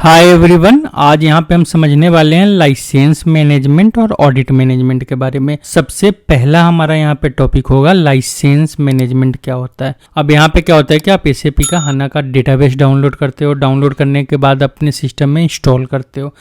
Hi everyone, आज यहाँ पे हम समझने वाले हैं लाइसेंस मैनेजमेंट और ऑडिट मैनेजमेंट के बारे में। सबसे पहला हमारा यहाँ पे टॉपिक होगा लाइसेंस मैनेजमेंट क्या होता है। अब यहाँ पे क्या होता है कि आप एसएपी का हाना का डेटाबेस डाउनलोड करते हो। डाउनलोड करने के बाद अपने सिस्टम में इंस्टॉल करते हो।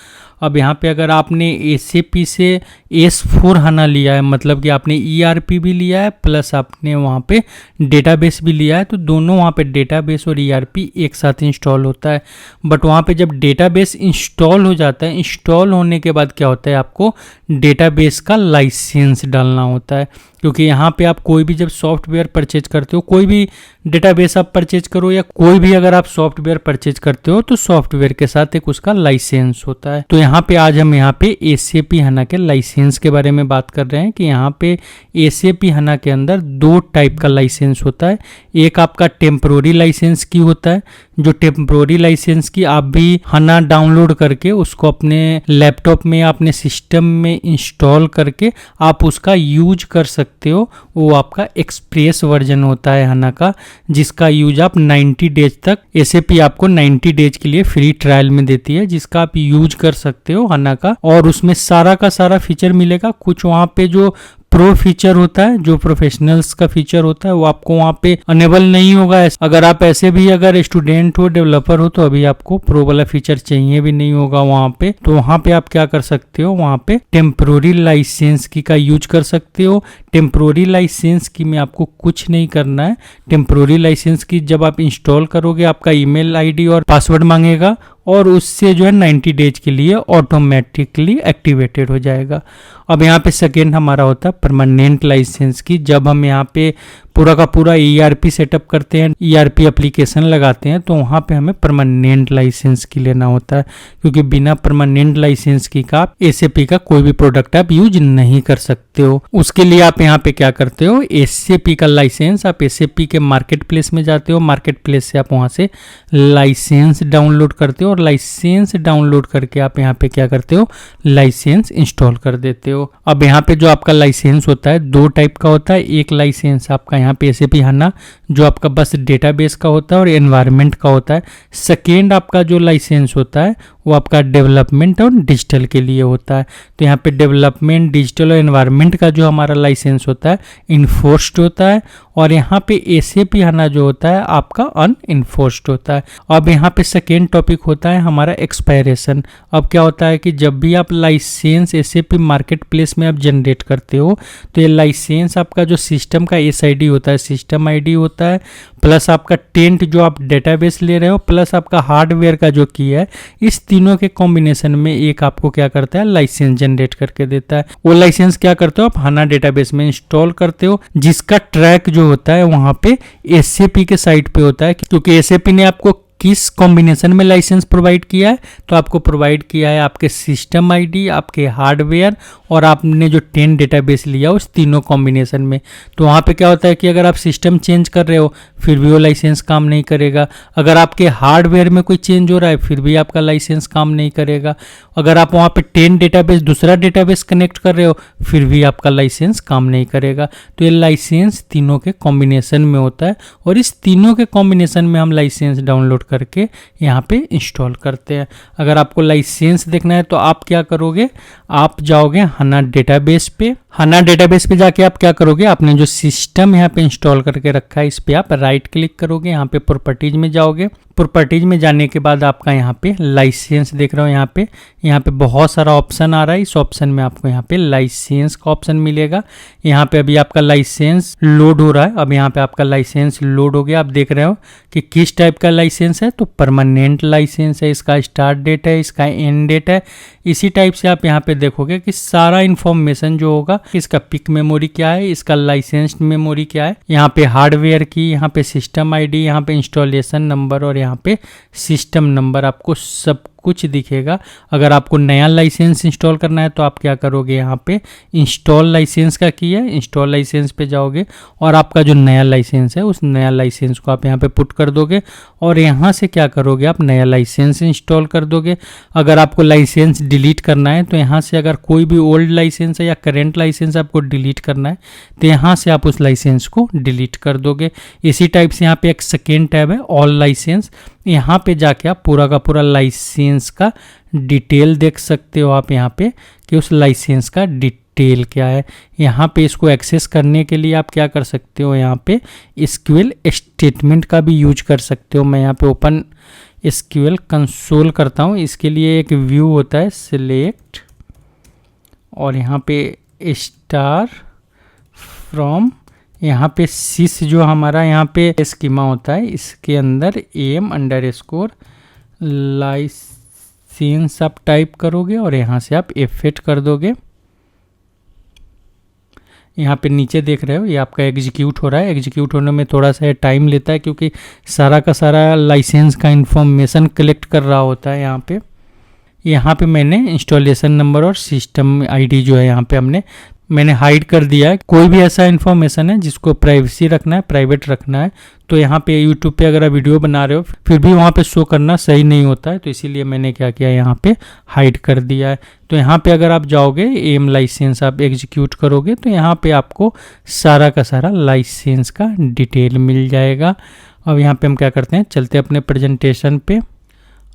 अब यहाँ पे अगर आपने एसएपी से S4 हाना लिया है, मतलब कि आपने ERP भी लिया है प्लस आपने वहाँ पे डेटाबेस भी लिया है, तो दोनों वहाँ पे डेटाबेस और ERP एक साथ इंस्टॉल होता है। बट वहाँ पे जब डेटाबेस इंस्टॉल हो जाता है, इंस्टॉल होने के बाद क्या होता है, आपको डेटाबेस का लाइसेंस डालना होता है। क्योंकि यहाँ पे आप कोई भी जब सॉफ्टवेयर परचेज करते हो, कोई भी डेटाबेस आप परचेज करो या कोई भी अगर आप सॉफ्टवेयर परचेज करते हो, तो सॉफ्टवेयर के साथ एक उसका लाइसेंस होता है। तो यहाँ पे आज हम यहाँ पे एसएपी हाना के लाइसेंस के बारे में बात कर रहे हैं कि यहाँ पे एसएपी हाना के अंदर दो टाइप का लाइसेंस होता है। एक आपका टेम्परोरी लाइसेंस की होता है, जो टेम्परोरी लाइसेंस की आप भी हाना डाउनलोड करके उसको अपने लैपटॉप में अपने सिस्टम में इंस्टॉल करके आप उसका यूज कर सकते हो। वो आपका एक्सप्रेस वर्जन होता है हाना का, जिसका यूज आप 90 डेज तक, एसएपी आपको 90 डेज के लिए फ्री ट्रायल में देती है, जिसका आप यूज कर सकते हो हाना का। और उसमें सारा का सारा फीचर मिलेगा। कुछ वहाँ पे जो प्रो फीचर होता है, जो प्रोफेशनल्स का फीचर होता है, वो आपको वहाँ पे अनेबल नहीं होगा। अगर आप ऐसे भी अगर स्टूडेंट हो, डेवलपर हो, तो अभी आपको प्रो वाला फीचर चाहिए भी नहीं होगा वहाँ पे। तो वहाँ पे आप क्या कर सकते हो, वहाँ पे टेम्परोरी लाइसेंस की का यूज कर सकते हो। टेम्परोरी लाइसेंस की में आपको कुछ नहीं करना है। टेम्परोरी लाइसेंस की जब आप इंस्टॉल करोगे, आपका ईमेल आईडी और पासवर्ड मांगेगा और उससे जो है 90 डेज के लिए ऑटोमेटिकली एक्टिवेटेड हो जाएगा। अब यहाँ पे सेकेंड हमारा होता है परमानेंट लाइसेंस की। जब हम यहाँ पे पूरा का पूरा ERP सेटअप करते हैं, ERP एप्लीकेशन लगाते हैं, तो वहाँ पे हमें परमानेंट लाइसेंस की लेना होता है। क्योंकि बिना परमानेंट लाइसेंस की का आप एसएपी का कोई भी प्रोडक्ट आप यूज नहीं कर सकते हो। उसके लिए आप यहाँ पे क्या करते हो, एसएपी का लाइसेंस आप एसएपी के मार्केट प्लेस में जाते हो। मार्केट प्लेस से आप वहाँ से लाइसेंस डाउनलोड करते हो और लाइसेंस डाउनलोड करके आप यहाँ पे क्या करते हो, लाइसेंस इंस्टॉल कर देते हो। अब यहाँ पे जो आपका लाइसेंस होता है दो टाइप का होता है। एक लाइसेंस आपका यहाँ पे एसएपी हाना जो आपका बस डेटाबेस का होता है और एनवायरनमेंट का होता है। सेकेंड आपका जो लाइसेंस होता है वो आपका डेवलपमेंट और डिजिटल के लिए होता है। तो यहाँ पे डेवलपमेंट, डिजिटल और एनवायरनमेंट का जो हमारा लाइसेंस होता है इन्फोर्स्ड होता है, और यहाँ पे एसएपी हाना जो होता है आपका अनइन्फोर्स्ड होता है। अब यहाँ पे सेकेंड टॉपिक होता है हमारा एक्सपायरेशन। अब क्या होता है कि जब भी आप लाइसेंस एसएपी मार्केट प्लेस में आप जनरेट करते हो, तो ये लाइसेंस आपका जो सिस्टम का SID होता है, सिस्टम ID होता है, प्लस आपका टेंट जो आप डेटाबेस ले रहे हो, प्लस आपका हार्डवेयर का जो की है, इस तीनों के कॉम्बिनेशन में एक आपको क्या करता है, लाइसेंस जनरेट करके देता है। वो लाइसेंस क्या करते हो, आप हाना डेटाबेस में इंस्टॉल करते हो, जिसका ट्रैक जो होता है वहां पे एसएपी के साइट पे होता है। क्योंकि एसएपी ने आपको किस कॉम्बिनेशन में लाइसेंस प्रोवाइड किया है, तो आपको प्रोवाइड किया है आपके सिस्टम ID, आपके हार्डवेयर और आपने जो 10 डेटाबेस लिया उस तीनों कॉम्बिनेशन में। तो वहाँ पे क्या होता है कि अगर आप सिस्टम चेंज कर रहे हो फिर भी वो लाइसेंस काम नहीं करेगा। अगर आपके हार्डवेयर में कोई चेंज हो रहा है फिर भी आपका लाइसेंस काम नहीं करेगा। अगर आप वहाँ पे 10 डेटाबेस दूसरा डेटाबेस कनेक्ट कर रहे हो फिर भी आपका लाइसेंस काम नहीं करेगा। तो ये लाइसेंस तीनों के कॉम्बिनेशन में होता है और इस तीनों के कॉम्बिनेशन में हम लाइसेंस डाउनलोड करके यहाँ पे इंस्टॉल करते हैं। अगर आपको लाइसेंस देखना है तो आप क्या करोगे, आप जाओगे हाना डेटाबेस पे। हाना डेटाबेस पे जाके आप क्या करोगे, आपने जो सिस्टम यहाँ पे इंस्टॉल करके रखा है इस पे आप राइट क्लिक करोगे, यहाँ पे प्रॉपर्टीज में जाओगे। प्रॉपर्टीज में जाने के बाद आपका यहाँ पे लाइसेंस देख रहे हो, यहाँ पे बहुत सारा ऑप्शन आ रहा है। इस ऑप्शन में आपको यहाँ पे लाइसेंस का ऑप्शन मिलेगा। यहाँ पे अभी आपका लाइसेंस लोड हो रहा है। अब यहाँ पे आपका लाइसेंस लोड हो गया। आप देख रहे हो कि किस टाइप का लाइसेंस है, तो परमानेंट लाइसेंस है, इसका स्टार्ट डेट है, इसका एंड डेट है। इसी टाइप से आप यहाँ पे देखोगे कि सारा इंफॉर्मेशन जो होगा, इसका पिक मेमोरी क्या है, इसका लाइसेंस मेमोरी क्या है, यहाँ पे हार्डवेयर की, यहाँ पे सिस्टम ID, यहाँ पे इंस्टॉलेशन नंबर और यहाँ पे सिस्टम नंबर, आपको सब कुछ दिखेगा। अगर आपको नया लाइसेंस इंस्टॉल करना है तो आप क्या करोगे, यहाँ पे इंस्टॉल लाइसेंस का की है, इंस्टॉल लाइसेंस पे जाओगे और आपका जो नया लाइसेंस है उस नया लाइसेंस को आप यहाँ पे पुट कर दोगे और यहाँ से क्या करोगे, आप नया लाइसेंस इंस्टॉल कर दोगे। अगर आपको लाइसेंस डिलीट करना है तो यहाँ से अगर कोई भी ओल्ड लाइसेंस है या करेंट लाइसेंस आपको डिलीट करना है तो यहाँ से आप उस लाइसेंस को डिलीट कर दोगे। इसी टाइप से यहाँ पे एक सेकेंड टैब है ऑल लाइसेंस। यहाँ पे जाके आप पूरा का पूरा लाइसेंस का डिटेल देख सकते हो आप यहाँ पे कि उस लाइसेंस का डिटेल क्या है। यहाँ पे इसको एक्सेस करने के लिए आप क्या कर सकते हो, यहाँ पे एसक्यूएल स्टेटमेंट का भी यूज कर सकते हो। मैं यहाँ पे ओपन एसक्यूएल कंसोल करता हूँ। इसके लिए एक व्यू होता है सिलेक्ट, और यहाँ पे स्टार फ्रॉम, यहाँ पे सिस जो हमारा यहाँ पे स्कीमा होता है, इसके अंदर am_, लाइसेंस आप टाइप करोगे और यहाँ से आप F8 कर दोगे। यहाँ पे नीचे देख रहे हो ये आपका एग्जीक्यूट हो रहा है। एग्जीक्यूट होने में थोड़ा सा टाइम लेता है क्योंकि सारा का सारा लाइसेंस का इंफॉर्मेशन कलेक्ट कर रहा होता है। यहाँ पे मैंने इंस्टॉलेशन नंबर और सिस्टम आईडी जो है यहाँ पे मैंने हाइड कर दिया है। कोई भी ऐसा इन्फॉर्मेशन है जिसको प्राइवेसी रखना है, प्राइवेट रखना है, तो यहाँ पे यूट्यूब पे अगर आप वीडियो बना रहे हो फिर भी वहाँ पे शो करना सही नहीं होता है, तो इसीलिए मैंने क्या किया, यहाँ पे हाइड कर दिया है। तो यहाँ पे अगर आप जाओगे एम लाइसेंस आप एग्जीक्यूट करोगे तो यहाँ पे आपको सारा का सारा लाइसेंस का डिटेल मिल जाएगा। अब यहाँ पे हम क्या करते हैं, चलते हैं अपने प्रेजेंटेशन पे।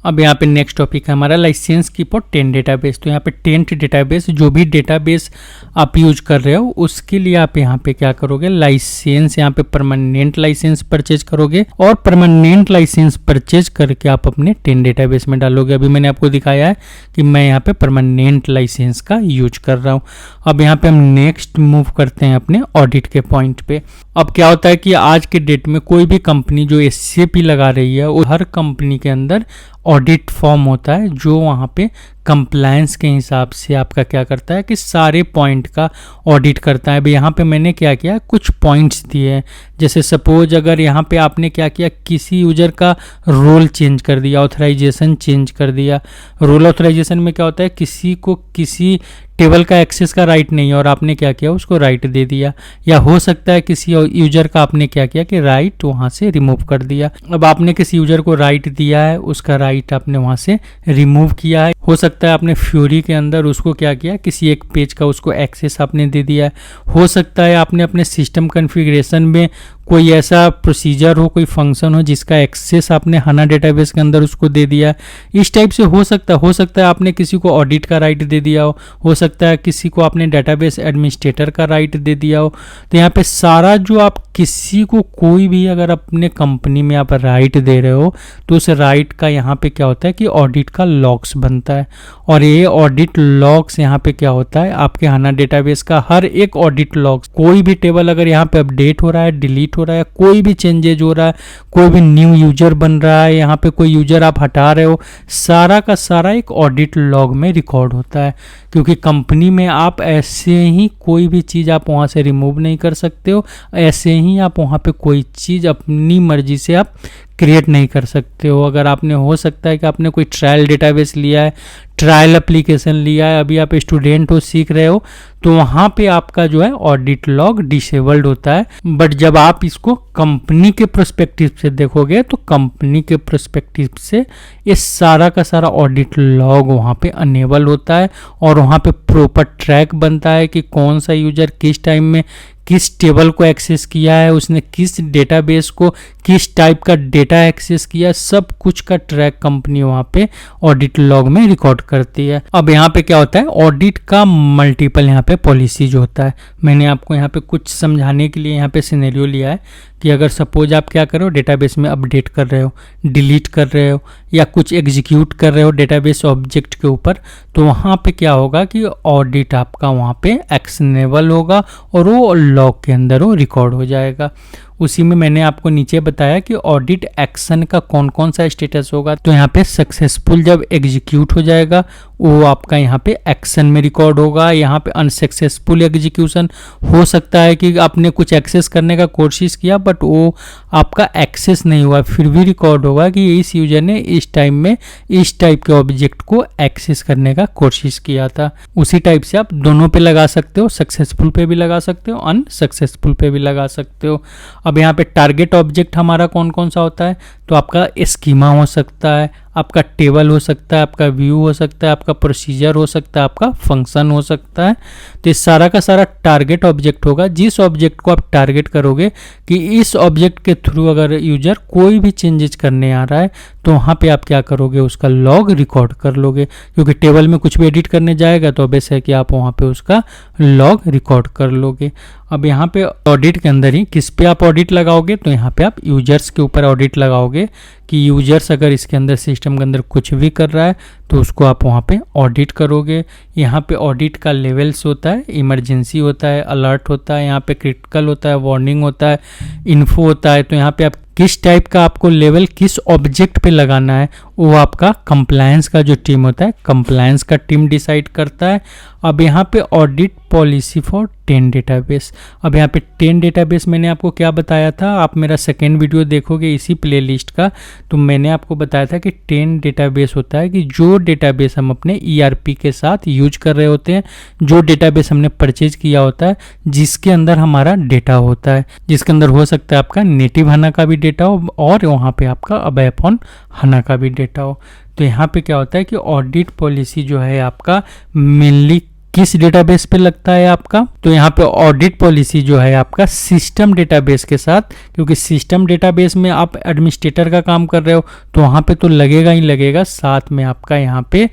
अब यहाँ पे नेक्स्ट टॉपिक है हमारा लाइसेंस कीप और टेंट डेटाबेस। तो यहाँ पे टेंट डेटाबेस, जो भी डेटाबेस आप यूज कर रहे हो उसके लिए आप यहाँ पे क्या करोगे, लाइसेंस यहाँ पे परमानेंट लाइसेंस परचेज करोगे और परमानेंट लाइसेंस परचेज करके आप अपने टेंट डेटाबेस में डालोगे। अभी मैंने आपको दिखाया है कि मैं यहाँ पे परमानेंट लाइसेंस का यूज कर रहा हूँ। अब यहाँ पे हम नेक्स्ट मूव करते हैं अपने ऑडिट के पॉइंट पे। अब क्या होता है कि आज के डेट में कोई भी कंपनी जो SAP लगा रही है, वो हर कंपनी के अंदर ऑडिट फॉर्म होता है जो वहाँ पे कंप्लायंस के हिसाब से आपका क्या करता है कि सारे पॉइंट का ऑडिट करता है। अभी यहाँ पे मैंने क्या किया, कुछ पॉइंट्स दिए हैं। जैसे सपोज अगर यहाँ पे आपने क्या किया, किसी यूजर का रोल चेंज कर दिया, ऑथराइजेशन चेंज कर दिया। रोल ऑथराइजेशन में क्या होता है, किसी को किसी टेबल का एक्सेस का राइट नहीं है और आपने क्या किया, उसको राइट दे दिया। या हो सकता है किसी यूजर का आपने क्या किया कि राइट वहाँ से रिमूव कर दिया। अब आपने किसी यूजर को राइट दिया है, उसका राइट आपने वहाँ से रिमूव किया है। हो सकता है आपने फ्यूरी के अंदर उसको क्या किया, किसी एक पेज का उसको एक्सेस आपने दे दिया है। हो सकता है आपने अपने सिस्टम कॉन्फ़िगरेशन में कोई ऐसा प्रोसीजर हो, कोई फंक्शन हो जिसका एक्सेस आपने हाना डेटाबेस के अंदर उसको दे दिया है। इस टाइप से हो सकता है आपने किसी को ऑडिट का राइट दे दिया हो सकता है किसी को आपने डेटाबेस एडमिनिस्ट्रेटर का राइट दे दिया हो। तो यहाँ पे सारा जो आप किसी को कोई भी अगर अपने कंपनी में आप राइट दे रहे हो तो उस राइट का यहाँ पे क्या होता है कि ऑडिट का लॉग्स बनता है। और ये ऑडिट लॉग्स यहाँ पे क्या होता है, आपके हाना डेटाबेस का हर एक ऑडिट लॉग्स, कोई भी टेबल अगर यहाँ पे अपडेट हो रहा है, डिलीट हो रहा है, कोई भी चेंजेज हो रहा है, कोई भी न्यू यूजर बन रहा है, यहाँ पे कोई यूजर आप हटा रहे हो, सारा का सारा एक ऑडिट लॉग में रिकॉर्ड होता है। क्योंकि कंपनी में आप ऐसे ही कोई भी चीज़ आप वहाँ से रिमूव नहीं कर सकते हो, ऐसे ही आप वहाँ पे कोई चीज़ अपनी मर्जी से आप क्रिएट नहीं कर सकते हो। अगर आपने, हो सकता है कि आपने कोई ट्रायल डेटाबेस लिया है, ट्रायल एप्लीकेशन लिया है, अभी आप स्टूडेंट हो, सीख रहे हो, तो वहाँ पे आपका जो है ऑडिट लॉग डिसेबल्ड होता है। बट जब आप इसको कंपनी के पर्सपेक्टिव से देखोगे तो कंपनी के पर्सपेक्टिव से ये सारा का सारा ऑडिट लॉग वहाँ पे अनेबल होता है और वहाँ पे प्रॉपर ट्रैक बनता है कि कौन सा यूजर किस टाइम में किस टेबल को एक्सेस किया है, उसने किस डेटाबेस को किस टाइप का डेटा एक्सेस किया, सब कुछ का ट्रैक कंपनी वहाँ पे ऑडिट लॉग में रिकॉर्ड करती है। अब यहाँ पे क्या होता है, ऑडिट का मल्टीपल यहाँ पे पॉलिसी जो होता है, मैंने आपको यहाँ पे कुछ समझाने के लिए यहाँ पे सिनेरियो लिया है कि अगर सपोज आप क्या करो, डेटाबेस में अपडेट कर रहे हो, डिलीट कर रहे हो या कुछ एग्जीक्यूट कर रहे हो डेटाबेस ऑब्जेक्ट के ऊपर, तो वहाँ पे क्या होगा कि ऑडिट आपका वहाँ पे एक्शनेबल होगा और वो लॉग के अंदर वो रिकॉर्ड हो जाएगा। उसी में मैंने आपको नीचे बताया कि ऑडिट एक्शन का कौन कौन सा स्टेटस होगा। तो यहाँ पे सक्सेसफुल जब एग्जीक्यूट हो जाएगा वो आपका यहाँ पे एक्शन में रिकॉर्ड होगा। यहाँ पे अनसक्सेसफुल एग्जीक्यूशन, हो सकता है कि आपने कुछ एक्सेस करने का कोशिश किया बट वो आपका एक्सेस नहीं हुआ, फिर भी रिकॉर्ड होगा कि इस यूजर ने इस टाइम में इस टाइप के ऑब्जेक्ट को एक्सेस करने का कोशिश किया था। उसी टाइप से आप दोनों पे लगा सकते हो, सक्सेसफुल पे भी लगा सकते हो, अनसक्सेसफुल पे भी लगा सकते हो। अब यहाँ पे टारगेट ऑब्जेक्ट हमारा कौन कौन सा होता है, तो आपका स्कीमा हो सकता है, आपका टेबल हो सकता है, आपका व्यू हो सकता है, आपका प्रोसीजर हो सकता है, आपका फंक्शन हो सकता है। तो इस सारा का सारा टारगेट ऑब्जेक्ट होगा। जिस ऑब्जेक्ट को आप टारगेट करोगे कि इस ऑब्जेक्ट के थ्रू अगर यूजर कोई भी चेंजेस करने आ रहा है तो वहाँ पे आप क्या करोगे, उसका लॉग रिकॉर्ड कर लोगे। क्योंकि टेबल में कुछ भी एडिट करने जाएगा तो ऑब्वियस है कि आप वहाँ पे उसका लॉग रिकॉर्ड कर लोगे। अब यहाँ पे ऑडिट के अंदर ही किस पे आप ऑडिट लगाओगे, तो यहाँ पे आप यूजर्स के ऊपर ऑडिट लगाओगे कि यूजर्स अगर इसके अंदर सिस्टम के अंदर कुछ भी कर रहा है तो उसको आप वहाँ पे ऑडिट करोगे। यहाँ पे ऑडिट का लेवल्स होता है, इमरजेंसी होता है, अलर्ट होता है, यहाँ पे क्रिटिकल होता है, वार्निंग होता है, इन्फो होता है। तो यहाँ पे आप किस टाइप का आपको लेवल किस ऑब्जेक्ट पे लगाना है वो आपका कंप्लायंस का जो टीम होता है, कंप्लायंस का टीम डिसाइड करता है। अब यहाँ पे ऑडिट पॉलिसी फॉर 10 डेटाबेस। अब यहाँ पे 10 डेटाबेस मैंने आपको क्या बताया था, आप मेरा सेकेंड वीडियो देखोगे इसी प्लेलिस्ट का, तो मैंने आपको बताया था कि 10 डेटाबेस होता है कि जो डेटाबेस हम अपने ERP के साथ यूज कर रहे होते हैं, जो डेटाबेस हमने परचेज किया होता है, जिसके अंदर हमारा डेटा होता है, जिसके अंदर हो सकता है आपका नेटिव HANA का भी डेटा हो और वहाँ पे आपका अबे अपॉन HANA का भी डेटा हो। तो यहाँ पे क्या होता है कि ऑडिट पॉलिसी जो है आपका मेनली किस डेटाबेस पे लगता है आपका, तो यहाँ पे ऑडिट पॉलिसी जो है आपका सिस्टम डेटाबेस के साथ, क्योंकि सिस्टम डेटाबेस में आप एडमिनिस्ट्रेटर का काम कर रहे हो तो वहाँ पे तो लगेगा ही लगेगा, साथ में आपका यहाँ पे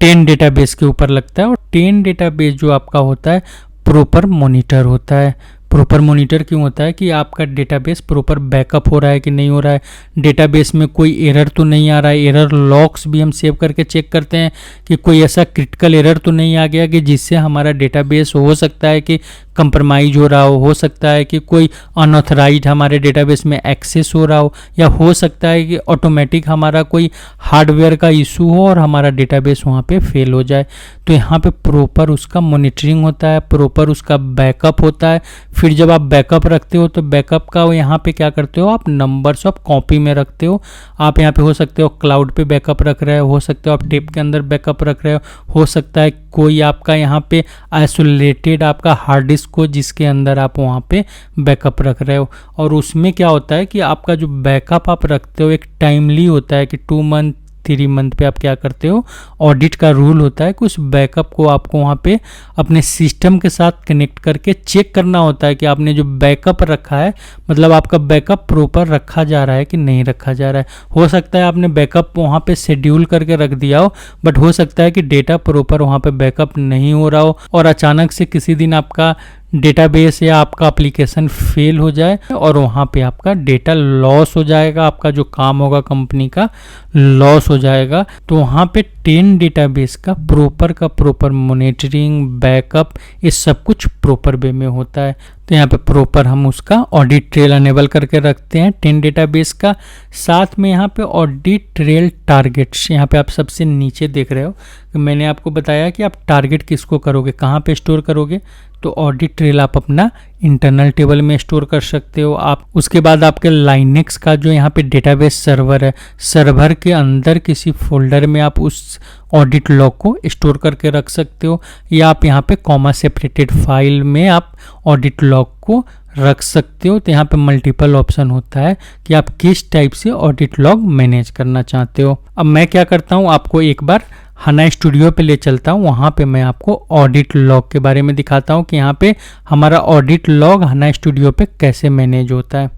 10 डेटाबेस के ऊपर लगता है। और 10 डेटाबेस जो आपका होता है प्रॉपर मॉनिटर होता है। प्रॉपर मॉनिटर क्यों होता है कि आपका डेटाबेस प्रॉपर बैकअप हो रहा है कि नहीं हो रहा है, डेटाबेस में कोई एरर तो नहीं आ रहा है। एरर लॉग्स भी हम सेव करके चेक करते हैं कि कोई ऐसा क्रिटिकल एरर तो नहीं आ गया कि जिससे हमारा डेटाबेस हो सकता है कि कंप्रोमाइज हो रहा हो सकता है कि कोई अनऑथराइज्ड हमारे डेटाबेस में एक्सेस हो रहा हो, या हो सकता है कि ऑटोमेटिक हमारा कोई हार्डवेयर का इशू हो और हमारा डेटाबेस वहाँ पे फेल हो जाए। तो यहाँ पे प्रॉपर उसका मॉनिटरिंग होता है, प्रॉपर उसका बैकअप होता है। फिर जब आप बैकअप रखते हो तो बैकअप का यहाँ पे क्या करते हो, आप नंबर्स ऑफ कॉपी में रखते हो। आप यहाँ पे हो सकते हो क्लाउड पे बैकअप रख रहे हो सकते हो आप टेप के अंदर बैकअप रख रहे हो सकता है कोई आपका यहाँ पे आइसोलेटेड आपका हार्ड डिस्क को जिसके अंदर आप वहाँ पे बैकअप रख रहे हो। और उसमें क्या होता है कि आपका जो बैकअप आप रखते हो एक टाइमली होता है कि 2 मंथ 3 मंथ पे आप क्या करते हो, ऑडिट का रूल होता है कि उस बैकअप को आपको वहाँ पे अपने सिस्टम के साथ कनेक्ट करके चेक करना होता है कि आपने जो बैकअप रखा है, मतलब आपका बैकअप प्रॉपर रखा जा रहा है कि नहीं रखा जा रहा है। हो सकता है आपने बैकअप वहाँ पे शेड्यूल करके रख दिया हो, बट हो सकता है कि डेटा प्रॉपर वहाँ पे बैकअप नहीं हो रहा हो और अचानक से किसी दिन आपका डेटाबेस या आपका एप्लीकेशन फेल हो जाए और वहाँ पे आपका डेटा लॉस हो जाएगा, आपका जो काम होगा कंपनी का लॉस हो जाएगा। तो वहाँ पे 10 डेटाबेस का प्रॉपर मॉनिटरिंग बैकअप ये सब कुछ प्रॉपर वे में होता है। तो यहाँ पे प्रॉपर हम उसका ऑडिट ट्रेल अनेबल करके रखते हैं 10 डेटाबेस का। साथ में यहाँ पे ऑडिट ट्रेल टारगेट्स, यहाँ पे आप सबसे नीचे देख रहे हो कि मैंने आपको बताया कि आप टारगेट किसको करोगे, कहाँ पे स्टोर करोगे, तो ऑडिट ट्रेल आप अपना इंटरनल टेबल में स्टोर कर सकते हो। आप उसके बाद आपके लाइनेक्स का जो यहाँ पे डेटाबेस सर्वर है, सर्वर के अंदर किसी फोल्डर में आप उस ऑडिट लॉग को स्टोर करके रख सकते हो, या आप यहाँ पे कॉमा सेपरेटेड फाइल में आप ऑडिट लॉग को रख सकते हो। तो यहाँ पे मल्टीपल ऑप्शन होता है कि आप किस टाइप से ऑडिट लॉग मैनेज करना चाहते हो। अब मैं क्या करता हूँ, आपको एक बार HANA स्टूडियो पे ले चलता हूँ, वहाँ पे मैं आपको ऑडिट लॉग के बारे में दिखाता हूँ कि यहाँ पे हमारा ऑडिट लॉग HANA स्टूडियो पे कैसे मैनेज होता है।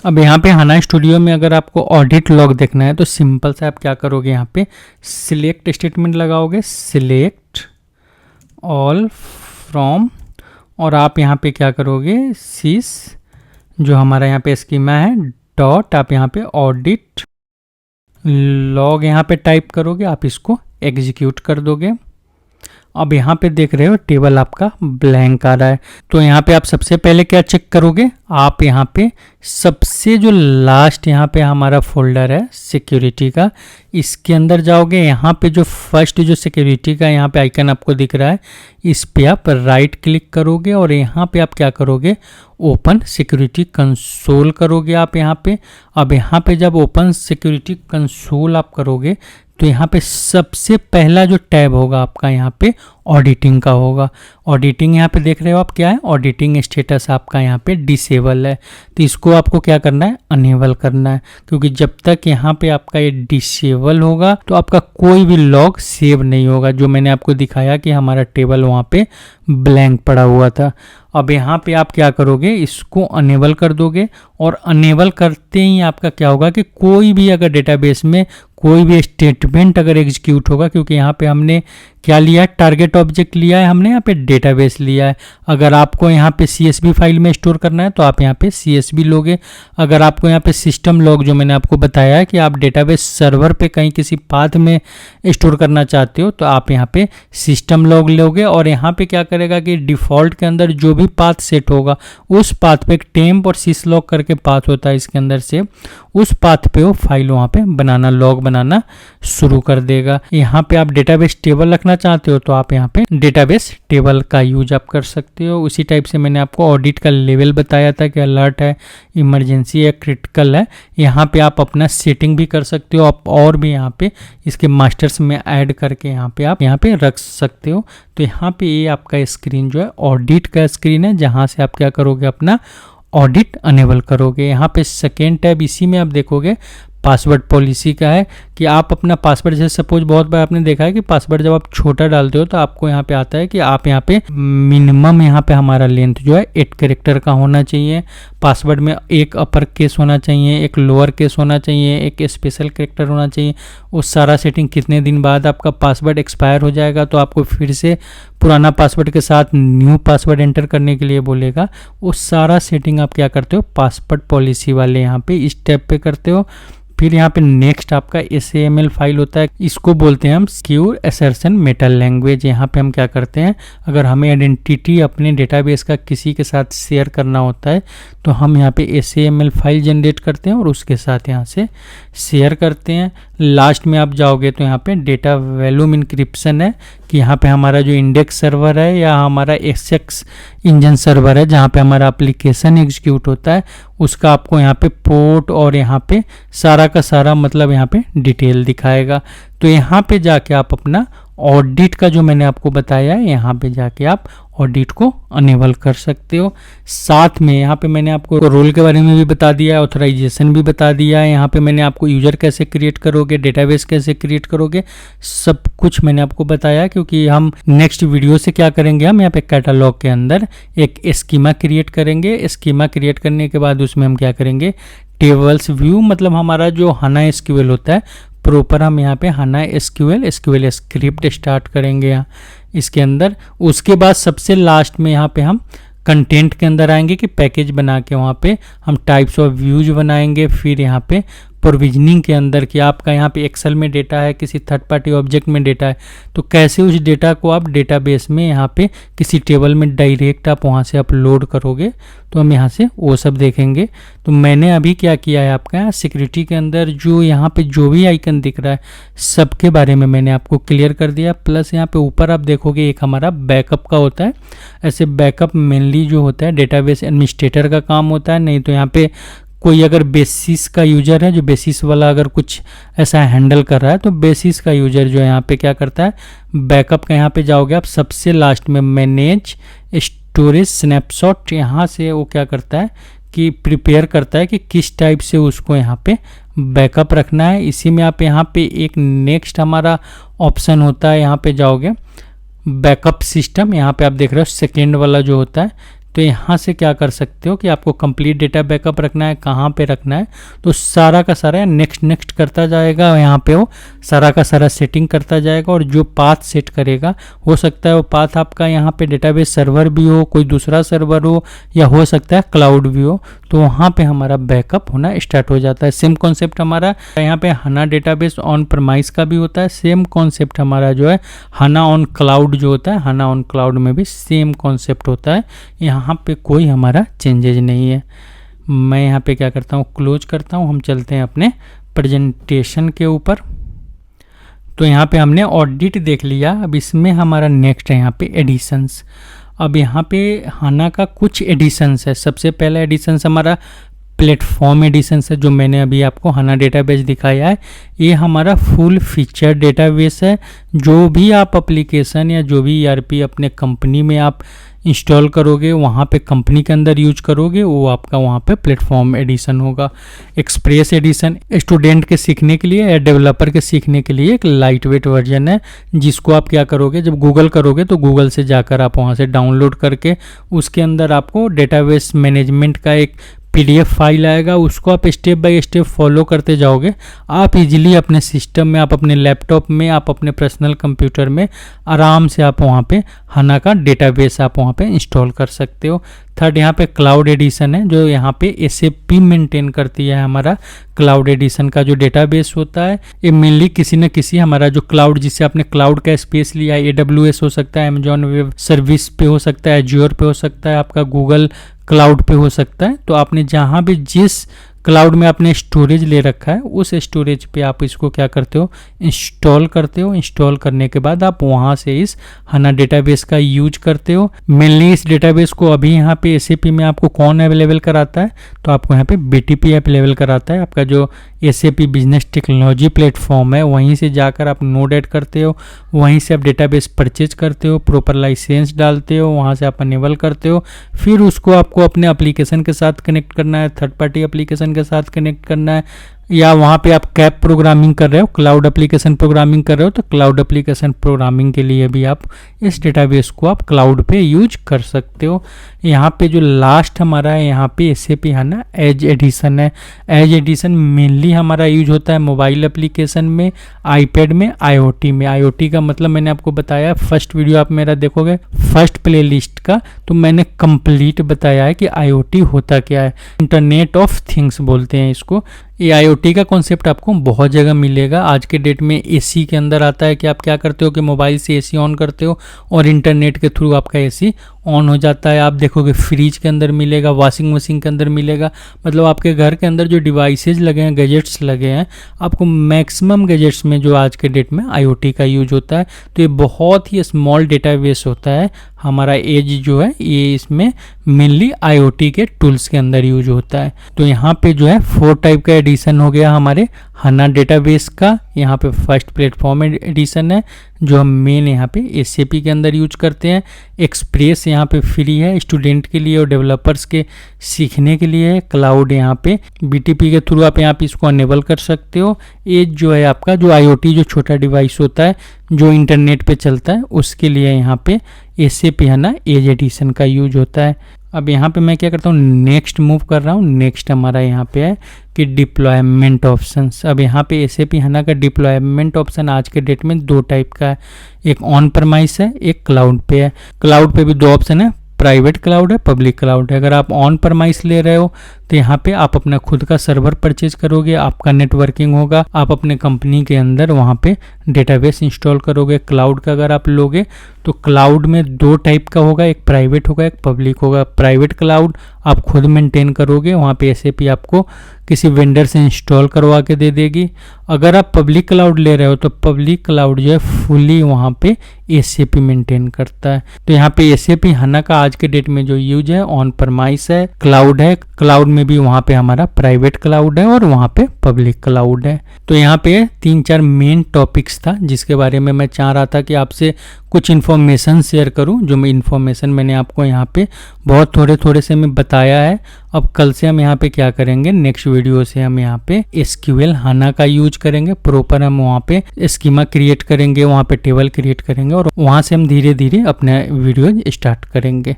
अब यहाँ पे HANA स्टूडियो में अगर आपको ऑडिट लॉग देखना है तो सिंपल से आप क्या करोगे, यहाँ पे सिलेक्ट स्टेटमेंट लगाओगे, सिलेक्ट ऑल फ्रॉम, और आप यहाँ पे क्या करोगे, सिस जो हमारा यहाँ पे स्कीमा है डॉट, आप यहाँ पे ऑडिट लॉग यहाँ पे टाइप करोगे, आप इसको एग्जीक्यूट कर दोगे। अब यहाँ पे देख रहे हो टेबल आपका ब्लैंक आ रहा है। तो यहाँ पे आप सबसे पहले क्या चेक करोगे, आप यहाँ पे सबसे जो लास्ट यहाँ पे हमारा फोल्डर है सिक्योरिटी का, इसके अंदर जाओगे। यहाँ पे जो फर्स्ट जो सिक्योरिटी का यहाँ पे आइकन आपको दिख रहा है, इस पे आप राइट क्लिक करोगे और यहाँ पे आप क्या करोगे, ओपन सिक्योरिटी कंसोल करोगे आप यहाँ पे। अब यहाँ पे जब ओपन सिक्योरिटी कंसोल आप करोगे तो यहाँ पे सबसे पहला जो टैब होगा आपका यहाँ पे ऑडिटिंग का होगा। ऑडिटिंग यहाँ पे देख रहे हो आप क्या है, ऑडिटिंग स्टेटस आपका यहाँ पे डिसेबल है, तो इसको आपको क्या करना है, अनेबल करना है, क्योंकि जब तक यहाँ पे आपका ये डिसेबल होगा तो आपका कोई भी लॉग सेव नहीं होगा। जो मैंने आपको दिखाया कि हमारा टेबल वहाँ पे ब्लैंक पड़ा हुआ था। अब यहाँ पे आप क्या करोगे, इसको अनेबल कर दोगे, और अनेबल करते ही आपका क्या होगा कि कोई भी अगर डेटाबेस में कोई भी स्टेटमेंट अगर एग्जीक्यूट होगा, क्योंकि यहाँ पे हमने क्या लिया है, टारगेट ऑब्जेक्ट लिया है हमने, यहाँ पे डेटाबेस लिया है। अगर आपको यहाँ पे CSV फाइल में स्टोर करना है तो आप यहाँ पे CSV लोगे। अगर आपको यहाँ पे सिस्टम लॉग, जो मैंने आपको बताया है कि आप डेटाबेस सर्वर पे कहीं किसी पाथ में स्टोर करना चाहते हो, तो आप यहाँ पे सिस्टम लॉग लोगे। और यहाँ पे क्या करेगा कि डिफ़ॉल्ट के अंदर जो भी पाथ सेट होगा उस पाथ पे एक टेम्प और syslog करके पाथ होता है इसके अंदर से, उस पाथ पे वो फाइल वहाँ पे बनाना, लॉग बनाना शुरू कर देगा। यहाँ पे आप डेटाबेस टेबल रखना चाहते हो तो आप यहाँ पे डेटाबेस टेबल का यूज आप कर सकते हो। उसी टाइप से मैंने आपको ऑडिट का लेवल बताया था कि अलर्ट है, इमरजेंसी है, क्रिटिकल है। यहाँ पे आप अपना सेटिंग भी कर सकते हो, आप और भी यहाँ पे इसके मास्टर्स में ऐड करके यहाँ पे आप यहाँ पे रख सकते हो। तो यहाँ पे ये आपका स्क्रीन जो है ऑडिट का स्क्रीन है, जहाँ से आप क्या करोगे, अपना ऑडिट अनेबल करोगे। यहाँ पे सेकेंड टैब इसी में आप देखोगे पासवर्ड पॉलिसी का है कि आप अपना पासवर्ड, जैसे सपोज बहुत बार आपने देखा है कि पासवर्ड जब आप छोटा डालते हो तो आपको यहाँ पे आता है कि आप यहाँ पे मिनिमम यहाँ पे हमारा लेंथ जो है 8 कैरेक्टर का होना चाहिए। पासवर्ड में एक अपर केस होना चाहिए, एक लोअर केस होना चाहिए, एक स्पेशल कैरेक्टर होना चाहिए। वो सारा सेटिंग कितने दिन बाद आपका पासवर्ड एक्सपायर हो जाएगा तो आपको फिर से पुराना पासवर्ड के साथ न्यू पासवर्ड एंटर करने के लिए बोलेगा। वो सारा सेटिंग आप क्या करते हो, पासवर्ड पॉलिसी वाले यहाँ पे इस टैब पे करते हो। फिर यहाँ पे नेक्स्ट आपका SAML फाइल होता है, इसको बोलते हैं हम सिक्योर असर्शन मेटा लैंग्वेज। यहाँ पे हम क्या करते हैं, अगर हमें आइडेंटिटी अपने डेटाबेस का किसी के साथ शेयर करना होता है तो हम यहाँ पे SAML फाइल जनरेट करते हैं और उसके साथ यहाँ से शेयर करते हैं। लास्ट में आप जाओगे तो यहाँ पे डेटा वॉल्यूम इंक्रिप्शन है कि यहाँ पे हमारा जो इंडेक्स सर्वर है या हमारा SX इंजन सर्वर है जहाँ पे हमारा एप्लीकेशन एग्जीक्यूट होता है, उसका आपको यहाँ पे पोर्ट और यहाँ पे सारा का सारा मतलब यहाँ पे डिटेल दिखाएगा। तो यहाँ पे जाके आप अपना ऑडिट का जो मैंने आपको बताया है, यहाँ पे जाके आप ऑडिट को अनेबल कर सकते हो। साथ में यहाँ पे मैंने आपको रोल के बारे में भी बता दिया है, ऑथराइजेशन भी बता दिया है। यहाँ पे मैंने आपको यूजर कैसे क्रिएट करोगे, डेटाबेस कैसे क्रिएट करोगे, सब कुछ मैंने आपको बताया। क्योंकि हम नेक्स्ट वीडियो से क्या करेंगे, हम यहाँ पे कैटालॉग के अंदर एक स्कीमा क्रिएट करेंगे। स्कीमा क्रिएट करने के बाद उसमें हम क्या करेंगे, टेबल्स व्यू, मतलब हमारा जो HANA SQL होता है प्रॉपर, हम यहाँ पे HANA SQL स्क्रिप्ट स्टार्ट करेंगे यहाँ इसके अंदर। उसके बाद सबसे लास्ट में यहाँ पे हम कंटेंट के अंदर आएंगे कि पैकेज बना के वहाँ पे हम टाइप्स ऑफ व्यूज बनाएंगे। फिर यहाँ पे प्रोविजनिंग के अंदर कि आपका यहाँ पे एक्सेल में डेटा है, किसी थर्ड पार्टी ऑब्जेक्ट में डेटा है, तो कैसे उस डेटा को आप डेटाबेस में यहाँ पे किसी टेबल में डायरेक्ट आप वहाँ से अपलोड करोगे, तो हम यहाँ से वो सब देखेंगे। तो मैंने अभी क्या किया है, आपका यहाँ सिक्योरिटी के अंदर जो यहाँ पे जो भी आइकन दिख रहा है सबके बारे में मैंने आपको क्लियर कर दिया। प्लस यहाँ पे ऊपर आप देखोगे एक हमारा बैकअप का होता है। ऐसे बैकअप मेनली जो होता है डेटाबेस एडमिनिस्ट्रेटर का काम होता है, नहीं तो यहाँ पे कोई अगर बेसिस का यूजर है, जो बेसिस वाला अगर कुछ ऐसा हैंडल कर रहा है, तो बेसिस का यूजर जो है यहाँ पे क्या करता है, बैकअप का यहाँ पे जाओगे आप सबसे लास्ट में मैनेज स्टोरेज स्नैपशॉट, यहाँ से वो क्या करता है कि प्रिपेयर करता है कि किस टाइप से उसको यहाँ पे बैकअप रखना है। इसी में आप यहाँ पे एक नेक्स्ट हमारा ऑप्शन होता है, यहाँ पे जाओगे बैकअप सिस्टम, यहाँ पे आप देख रहे हो सेकेंड वाला जो होता है। तो यहाँ से क्या कर सकते हो कि आपको कंप्लीट डेटा बैकअप रखना है, कहाँ पे रखना है, तो सारा का सारा नेक्स्ट करता जाएगा। यहाँ पे वो सारा का सारा सेटिंग करता जाएगा और जो पाथ सेट करेगा, हो सकता है वो पाथ आपका यहाँ पे डेटाबेस सर्वर भी हो, कोई दूसरा सर्वर हो, या हो सकता है क्लाउड भी हो, तो वहाँ पे हमारा बैकअप होना स्टार्ट हो जाता है। सेम कॉन्सेप्ट हमारा यहाँ पे HANA डेटाबेस ऑन प्रमाइस का भी होता है। सेम कॉन्सेप्ट हमारा जो है HANA ऑन क्लाउड जो होता है, HANA ऑन क्लाउड में भी सेम कॉन्सेप्ट होता है। यहाँ पे कोई हमारा चेंजेज नहीं है। मैं यहाँ पे क्या करता हूँ, क्लोज करता हूँ। हम चलते हैं अपने प्रेजेंटेशन के ऊपर। तो यहाँ पे हमने ऑडिट देख लिया। अब इसमें हमारा नेक्स्ट है यहाँ पे एडिशंस। अब यहाँ पे HANA का कुछ एडिशंस है। सबसे पहला एडिशंस हमारा प्लेटफॉर्म एडिशन है जो मैंने अभी आपको हाना डेटाबेस दिखाया है, ये हमारा फुल फीचर डेटाबेस है। जो भी आप एप्लीकेशन या जो भी ERP अपने कंपनी में आप इंस्टॉल करोगे, वहाँ पे कंपनी के अंदर यूज करोगे, वो आपका वहाँ पे प्लेटफॉर्म एडिशन होगा। एक्सप्रेस एडिशन स्टूडेंट के सीखने के लिए या डेवलपर के सीखने के लिए एक लाइट वेट वर्जन है, जिसको आप क्या करोगे, जब गूगल करोगे तो गूगल से जाकर आप वहाँ से डाउनलोड करके उसके अंदर आपको डेटाबेस मैनेजमेंट का एक PDF फाइल आएगा, उसको आप स्टेप बाय स्टेप फॉलो करते जाओगे। आप इजीली अपने सिस्टम में, आप अपने लैपटॉप में, आप अपने पर्सनल कंप्यूटर में आराम से आप वहाँ पे हाना का डेटाबेस आप वहाँ पे इंस्टॉल कर सकते हो। थर्ड यहाँ पे क्लाउड एडिशन है, जो यहाँ पे SAP मेंटेन करती है। हमारा क्लाउड एडिशन का जो डेटाबेस होता है, ये मेनली किसी न किसी हमारा जो क्लाउड, जिससे आपने क्लाउड का स्पेस लिया है, AWS हो सकता है, Amazon वेब सर्विस पे हो सकता है, Azure पे हो सकता है, आपका गूगल क्लाउड पे हो सकता है। तो आपने जहाँ भी जिस क्लाउड में आपने स्टोरेज ले रखा है, उस स्टोरेज पे आप इसको क्या करते हो, इंस्टॉल करते हो। इंस्टॉल करने के बाद आप वहाँ से इस हाना डेटाबेस का यूज करते हो। मेनली इस डेटाबेस को अभी यहाँ पे SAP में आपको कौन अवेलेबल कराता है, तो आपको यहाँ पे BTP अवेलेबल कराता है। आपका जो SAP बिजनेस टेक्नोलॉजी प्लेटफॉर्म है, वहीं से जाकर आप नोड ऐड करते हो, वहीं से आप डेटाबेस परचेज करते हो, प्रॉपर लाइसेंस डालते हो, वहाँ से आप अनेबल करते हो। फिर उसको आपको अपने एप्लीकेशन के साथ कनेक्ट करना है, थर्ड पार्टी एप्लीकेशन के साथ कनेक्ट करना है, या वहाँ पे आप कैप प्रोग्रामिंग कर रहे हो, क्लाउड एप्लीकेशन प्रोग्रामिंग कर रहे हो, तो क्लाउड एप्लीकेशन प्रोग्रामिंग के लिए भी आप इस डेटाबेस को आप क्लाउड पे यूज कर सकते हो। यहाँ पे जो लास्ट हमारा है, यहाँ पे SAP हाना एज एडिशन है। एज एडिशन मेनली हमारा यूज होता है मोबाइल एप्लीकेशन में, iPad में, IoT में। IoT का मतलब मैंने आपको बताया, फर्स्ट वीडियो आप मेरा देखोगे फर्स्ट प्लेलिस्ट का, तो मैंने कंप्लीट बताया है कि IoT होता क्या है। इंटरनेट ऑफ थिंग्स बोलते हैं इसको। ये IoT का कॉन्सेप्ट आपको बहुत जगह मिलेगा। आज के डेट में AC के अंदर आता है कि आप क्या करते हो कि मोबाइल से AC ऑन करते हो और इंटरनेट के थ्रू आपका AC ऑन हो जाता है। आप देखोगे फ्रिज के अंदर मिलेगा, वॉशिंग मशीन के अंदर मिलेगा। मतलब आपके घर के अंदर जो डिवाइसेज लगे हैं, गैजेट्स लगे हैं, आपको मैक्सिमम गैजेट्स में जो आज के डेट में IoT का यूज होता है। तो ये बहुत ही स्मॉल डेटाबेस होता है। हमारा एज जो है ये इसमें मेनली IoT के टूल्स के अंदर यूज होता है। तो यहाँ पे जो है 4 टाइप का एडिशन हो गया हमारे हाना डेटाबेस का। यहाँ पे फर्स्ट प्लेटफॉर्म एडिशन है जो हम मेन यहाँ पे SAP के अंदर यूज करते हैं। एक्सप्रेस यहाँ पे फ्री है स्टूडेंट के लिए और डेवलपर्स के सीखने के लिए है। क्लाउड यहाँ पे BTP के थ्रू आप यहाँ पे इसको अनेबल कर सकते हो। एज जो है आपका जो IoT जो छोटा डिवाइस होता है जो इंटरनेट पे चलता है, उसके लिए यहाँ पे SAP हाना एज एडिशन का यूज होता है। अब यहाँ पे मैं क्या करता हूँ, नेक्स्ट मूव कर रहा हूँ। नेक्स्ट हमारा यहाँ पे है कि डिप्लॉयमेंट ऑप्शंस। अब यहाँ पे SAP हाना का डिप्लॉयमेंट ऑप्शन आज के डेट में 2 टाइप का है, एक ऑन परमाइस है, एक क्लाउड पे है। क्लाउड पे भी 2 ऑप्शन है, प्राइवेट क्लाउड है, पब्लिक क्लाउड है। अगर आप ऑन परमाइस ले रहे हो तो यहाँ पे आप अपना खुद का सर्वर परचेज करोगे, आपका नेटवर्किंग होगा, आप अपने कंपनी के अंदर वहाँ पे डेटाबेस इंस्टॉल करोगे। क्लाउड का अगर आप लोगे तो क्लाउड में 2 टाइप का होगा, एक प्राइवेट होगा, एक पब्लिक होगा। प्राइवेट क्लाउड आप खुद मेंटेन करोगे, वहाँ पे SAP आपको किसी वेंडर से इंस्टॉल करवा के दे देगी। अगर आप पब्लिक क्लाउड ले रहे हो तो पब्लिक क्लाउड जो है फुली वहाँ पे SAP मेंटेन करता है। तो यहाँ पे SAP हाना का आज के डेट में जो यूज है ऑन परमाइस है, क्लाउड है। क्लाउड में भी वहाँ पे हमारा प्राइवेट क्लाउड है और वहाँ पे पब्लिक क्लाउड है। तो यहाँ पे 3-4 मेन टॉपिक्स था जिसके बारे में मैं चाह रहा था कि आपसे कुछ इन्फॉर्मेशन शेयर करूं। जो मैं इन्फॉर्मेशन मैंने आपको यहाँ पे बहुत थोड़े से मैं बताया है। अब कल से हम यहाँ पे क्या करेंगे, नेक्स्ट वीडियो से हम यहाँ पे SQL हाना का यूज करेंगे। प्रॉपर हम वहाँ पे स्कीमा क्रिएट करेंगे, वहाँ पे टेबल क्रिएट करेंगे और वहाँ से हम धीरे धीरे अपना वीडियो स्टार्ट करेंगे।